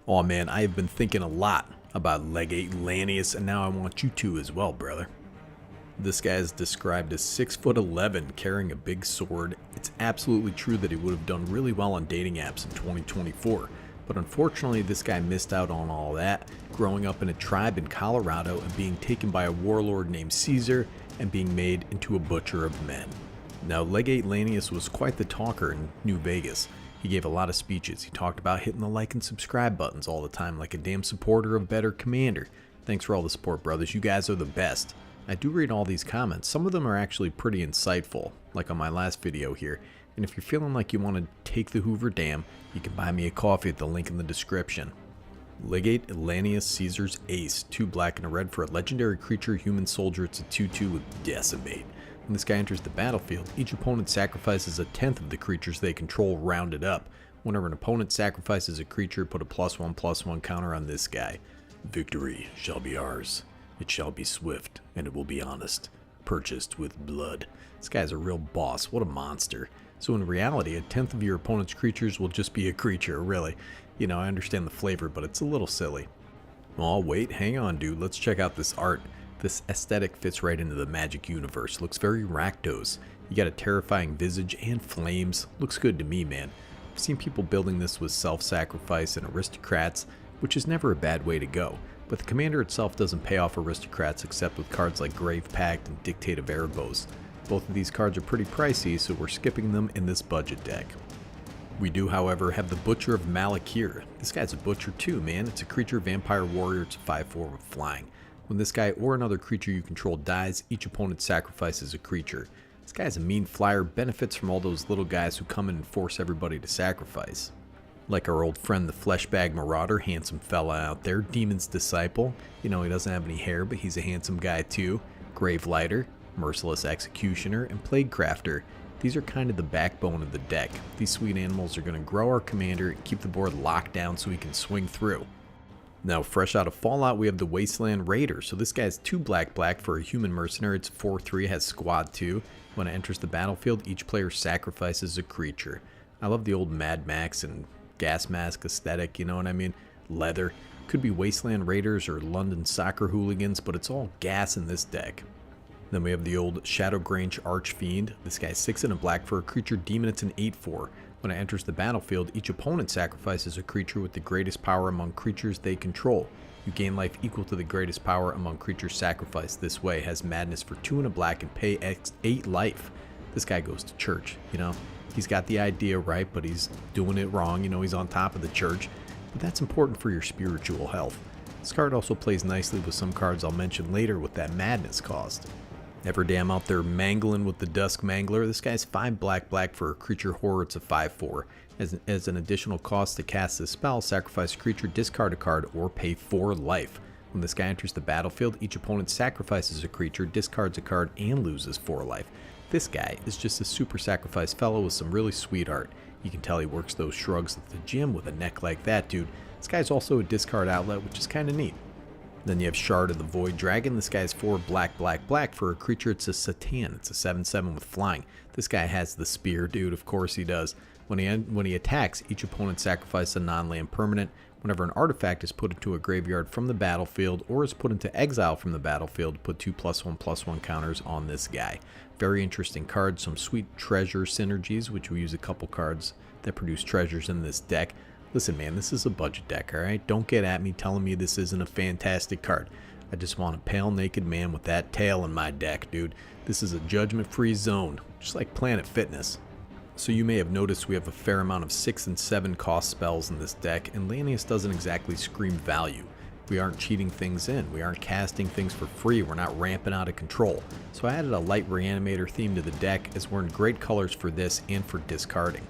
Oh man, I have been thinking a lot about Legate Lanius, and now I want you to as well, brother. This guy is described as 6'11", carrying a big sword. It's absolutely true that he would have done really well on dating apps in 2024, but unfortunately this guy missed out on all that, growing up in a tribe in Colorado and being taken by a warlord named Caesar and being made into a butcher of men. Now, Legate Lanius was quite the talker in New Vegas. He gave a lot of speeches. He talked about hitting the like and subscribe buttons all the time like a damn supporter of Better Commander. Thanks for all the support, brothers. You guys are the best. I do read all these comments. Some of them are actually pretty insightful, like on my last video here. And if you're feeling like you want to take the Hoover Dam, you can buy me a coffee at the link in the description. Legate Lanius, Caesar's Ace, 2 black and a red for a legendary creature human soldier. It's a 2/2 with Decimate. When this guy enters the battlefield, each opponent sacrifices a tenth of the creatures they control rounded up. Whenever an opponent sacrifices a creature, put a +1/+1 counter on this guy. Victory shall be ours. It shall be swift, and it will be honest. Purchased with blood. This guy's a real boss. What a monster. So in reality, a tenth of your opponent's creatures will just be a creature, really. You know, I understand the flavor, but it's a little silly. Oh, wait, hang on, dude. Let's check out this art. This aesthetic fits right into the Magic universe. Looks very Rakdos. You got a terrifying visage and flames. Looks good to me, man. I've seen people building this with self-sacrifice and aristocrats, which is never a bad way to go. But the commander itself doesn't pay off aristocrats except with cards like Grave Pact and Dictate of Erebos. Both of these cards are pretty pricey, so we're skipping them in this budget deck. We do, however, have the Butcher of Malakir. This guy's a butcher too, man. It's a creature vampire warrior. It's a 5/4 with flying. When this guy or another creature you control dies, each opponent sacrifices a creature. This guy's a mean flyer, benefits from all those little guys who come in and force everybody to sacrifice. Like our old friend the Fleshbag Marauder, handsome fella out there. Demon's Disciple. You know, he doesn't have any hair, but he's a handsome guy too. Grave Lighter, Merciless Executioner, and Plague Crafter. These are kind of the backbone of the deck. These sweet animals are going to grow our commander and keep the board locked down so he can swing through. Now, fresh out of Fallout, we have the Wasteland Raider. So this guy's 2 black for a human mercenary. It's 4/3, has squad 2. When it enters the battlefield, each player sacrifices a creature. I love the old Mad Max and gas mask aesthetic, you know what I mean? Leather. Could be Wasteland Raiders or London Soccer Hooligans, but it's all gas in this deck. Then we have the old Shadowgrange Archfiend. This guy's 6 and a black for a creature demon. It's an 8/4. When it enters the battlefield, each opponent sacrifices a creature with the greatest power among creatures they control. You gain life equal to the greatest power among creatures sacrificed this way. Has madness for 2 and a black and pay 8 life. This guy goes to church, you know. He's got the idea right, but he's doing it wrong. You know, he's on top of the church. But that's important for your spiritual health. This card also plays nicely with some cards I'll mention later with that madness cost. Everdam out there mangling with the Dusk Mangler. This guy's 5 black for a creature horror. It's a 5/4. As an additional cost to cast this spell, sacrifice a creature, discard a card, or pay 4 life. When this guy enters the battlefield, each opponent sacrifices a creature, discards a card, and loses 4 life. This guy is just a super sacrifice fellow with some really sweet art. You can tell he works those shrugs at the gym with a neck like that, dude. This guy's also a discard outlet, which is kind of neat. Then you have Shard of the Void Dragon. This guy's 4 black for a creature. It's a Satan. It's a 7/7 with flying. This guy has the spear, dude. Of course he does. When he attacks, each opponent sacrifices a non-land permanent. Whenever an artifact is put into a graveyard from the battlefield or is put into exile from the battlefield, put 2 +1/+1 counters on this guy. Very interesting card. Some sweet treasure synergies, which we use a couple cards that produce treasures in this deck. Listen, man, this is a budget deck, alright? Don't get at me telling me this isn't a fantastic card. I just want a pale naked man with that tail in my deck, dude. This is a judgment-free zone, just like Planet Fitness. So you may have noticed we have a fair amount of 6 and 7 cost spells in this deck, and Lanius doesn't exactly scream value. We aren't cheating things in, we aren't casting things for free, we're not ramping out of control. So I added a light reanimator theme to the deck, as we're in great colors for this and for discarding.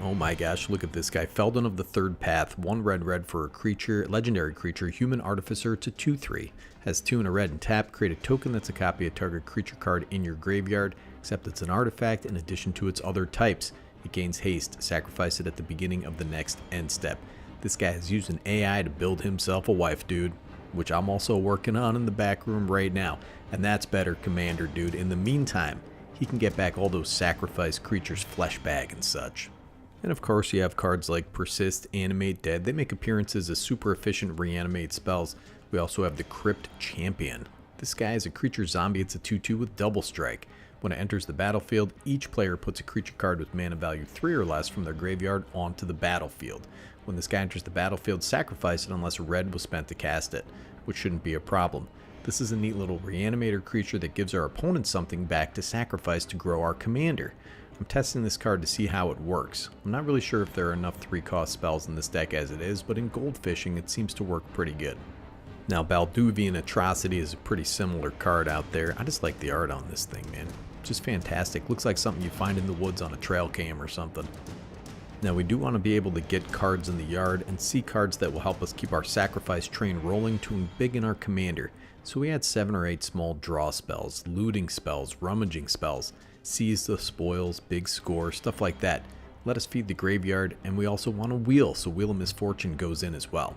Oh my gosh, look at this guy. Feldon of the Third Path, 1 red for a creature, legendary creature, human artificer. It's a 2/3. Has 2 and a red and tap. Create a token that's a copy of target creature card in your graveyard, except it's an artifact in addition to its other types. It gains haste. Sacrifice it at the beginning of the next end step. This guy has used an AI to build himself a wife, dude, which I'm also working on in the back room right now. And that's Better Commander, dude. In the meantime, he can get back all those sacrificed creatures' flesh bag and such. And of course you have cards like Persist, Animate, Dead. They make appearances as super efficient reanimate spells. We also have the Crypt Champion. This guy is a creature zombie. It's a 2/2 with double strike. When it enters the battlefield, each player puts a creature card with mana value 3 or less from their graveyard onto the battlefield. When this guy enters the battlefield, sacrifice it unless red was spent to cast it, which shouldn't be a problem. This is a neat little reanimator creature that gives our opponent something back to sacrifice to grow our commander. I'm testing this card to see how it works. I'm not really sure if there are enough 3-cost spells in this deck as it is, but in gold fishing it seems to work pretty good. Now Balduvian Atrocity is a pretty similar card out there. I just like the art on this thing, man. Just fantastic. Looks like something you find in the woods on a trail cam or something. Now we do want to be able to get cards in the yard and see cards that will help us keep our sacrifice train rolling to embiggen our commander. So we had 7 or 8 small draw spells, looting spells, rummaging spells, seize the spoils, big score, stuff like that. Let us feed the graveyard, and we also want a wheel, so Wheel of Misfortune goes in as well.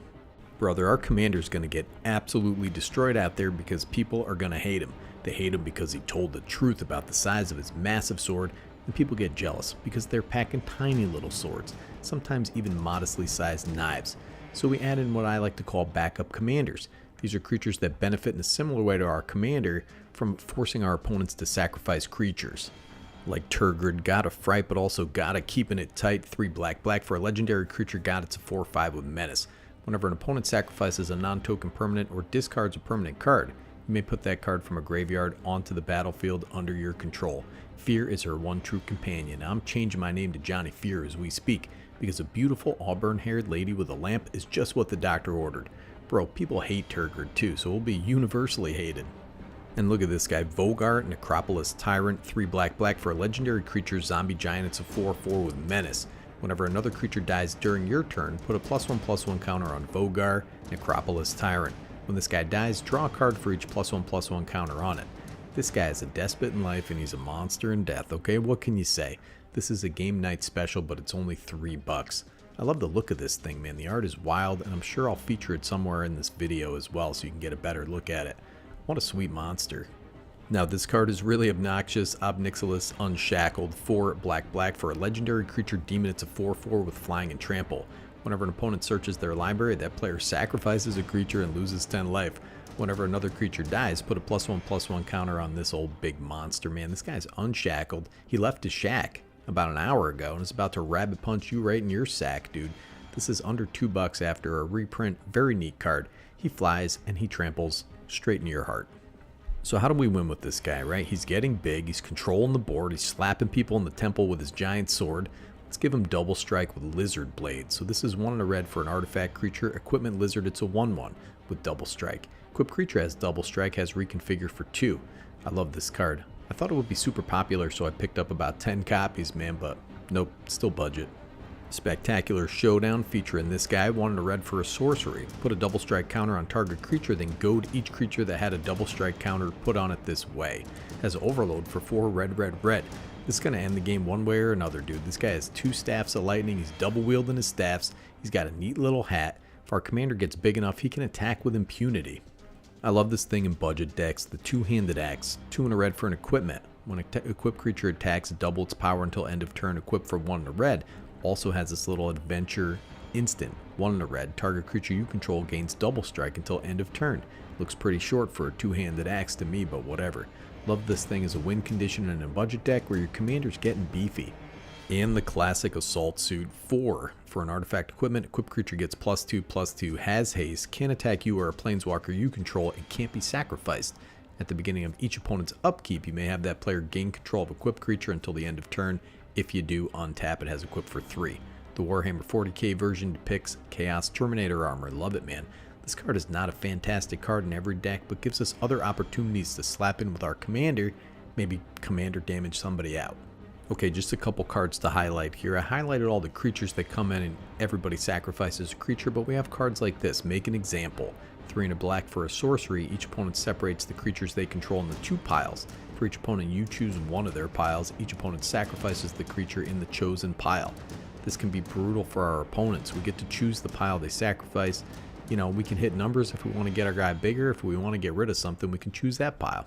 Brother, our commander's going to get absolutely destroyed out there because people are going to hate him. They hate him because he told the truth about the size of his massive sword, and people get jealous because they're packing tiny little swords, sometimes even modestly sized knives. So we add in what I like to call backup commanders. These are creatures that benefit in a similar way to our commander from forcing our opponents to sacrifice creatures. Like Turgid, God of Fright, but also God of Keeping It Tight, 3 black for a legendary creature god. It's a 4/5 with menace. Whenever an opponent sacrifices a non-token permanent or discards a permanent card, you may put that card from a graveyard onto the battlefield under your control. Fear is her one true companion. I'm changing my name to Johnny Fear as we speak, because a beautiful auburn-haired lady with a lamp is just what the doctor ordered. Bro, people hate Turgid too, so we'll be universally hated. And look at this guy, Vogart, Necropolis Tyrant, 3 black for a legendary creature zombie giant. It's a 4/4 with menace. Whenever another creature dies during your turn, put a +1/+1 counter on Vogart, Necropolis Tyrant. When this guy dies, draw a card for each +1/+1 counter on it. This guy is a despot in life and he's a monster in death, okay? What can you say? This is a game night special, but it's only $3. I love the look of this thing, man. The art is wild, and I'm sure I'll feature it somewhere in this video as well so you can get a better look at it. What a sweet monster. Now this card is really obnoxious. Obnixilis Unshackled, 4 black for a legendary creature demon. It's a 4/4 with flying and trample. Whenever an opponent searches their library, that player sacrifices a creature and loses 10 life. Whenever another creature dies, put a +1/+1 counter on this old big monster, man. This guy's unshackled. He left his shack about an hour ago and is about to rabbit punch you right in your sack, dude. This is under $2 after a reprint. Very neat card. He flies and he tramples straight into your heart. So how do we win with this guy, right? He's getting big, he's controlling the board, he's slapping people in the temple with his giant sword. Let's give him double strike with Lizard Blade. So this is 1 and a red for an artifact creature. Equipment Lizard, it's a 1/1 with double strike. Equipped creature has double strike, has reconfigure for 2. I love this card. I thought it would be super popular, so I picked up about 10 copies, man, but nope, still budget. Spectacular Showdown, featuring this guy. 1 and a red for a sorcery. Put a double strike counter on target creature, then goad each creature that had a double strike counter put on it this way. Has overload for 4 red. This is going to end the game one way or another, dude. This guy has 2 staffs of lightning. He's double wielding his staffs. He's got a neat little hat. If our commander gets big enough, he can attack with impunity. I love this thing in budget decks. The 2-handed axe. 2 and a red for an equipment. When an equipped creature attacks, double its power until end of turn. Equipped for 1 and a red. Also has this little adventure instant. 1 and a red. Target creature you control gains double strike until end of turn. Looks pretty short for a 2-handed axe to me, but whatever. Love this thing as a win condition in a budget deck where your commander's getting beefy. And the classic Assault Suit, 4 for an artifact equipment. Equipped creature gets +2/+2, has haste, can attack you or a planeswalker you control, and can't be sacrificed. At the beginning of each opponent's upkeep, you may have that player gain control of equipped creature until the end of turn. If you do, untap it. Has equipped for 3. The Warhammer 40k version depicts Chaos Terminator armor. Love it, man. This card is not a fantastic card in every deck, but gives us other opportunities to slap in with our commander, maybe commander damage somebody out. Okay, just a couple cards to highlight here. I highlighted all the creatures that come in and everybody sacrifices a creature, but we have cards like this. Make an example. 3 and a black for a sorcery. Each opponent separates the creatures they control into 2 piles. For each opponent, you choose one of their piles. Each opponent sacrifices the creature in the chosen pile. This can be brutal for our opponents. We get to choose the pile they sacrifice. You know, we can hit numbers if we want to get our guy bigger. If we want to get rid of something, we can choose that pile.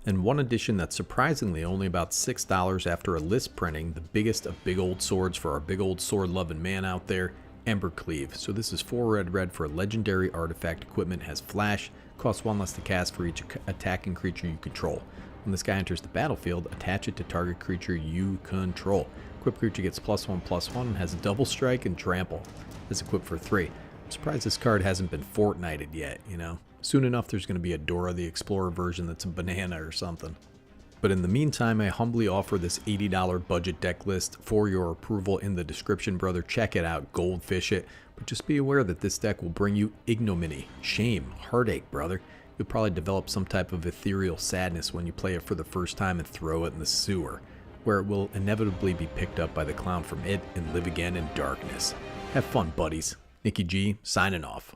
And one addition that's surprisingly only about $6 after a list printing, the biggest of big old swords for our big old sword loving man out there, Embercleave. So this is 4 red for legendary artifact equipment, has flash, costs 1 less to cast for each attacking creature you control. When this guy enters the battlefield, attach it to target creature you control. Equipped creature gets +1/+1 and has double strike and trample. It's equipped for 3. I'm surprised this card hasn't been Fortnited yet, you know. Soon enough there's going to be a Dora the Explorer version that's a banana or something. But in the meantime, I humbly offer this $80 budget deck list for your approval in the description, brother. Check it out, goldfish it. But just be aware that this deck will bring you ignominy, shame, heartache, brother. You'll probably develop some type of ethereal sadness when you play it for the first time and throw it in the sewer, where it will inevitably be picked up by the clown from it and live again in darkness. Have fun, buddies. Nicky G, signing off.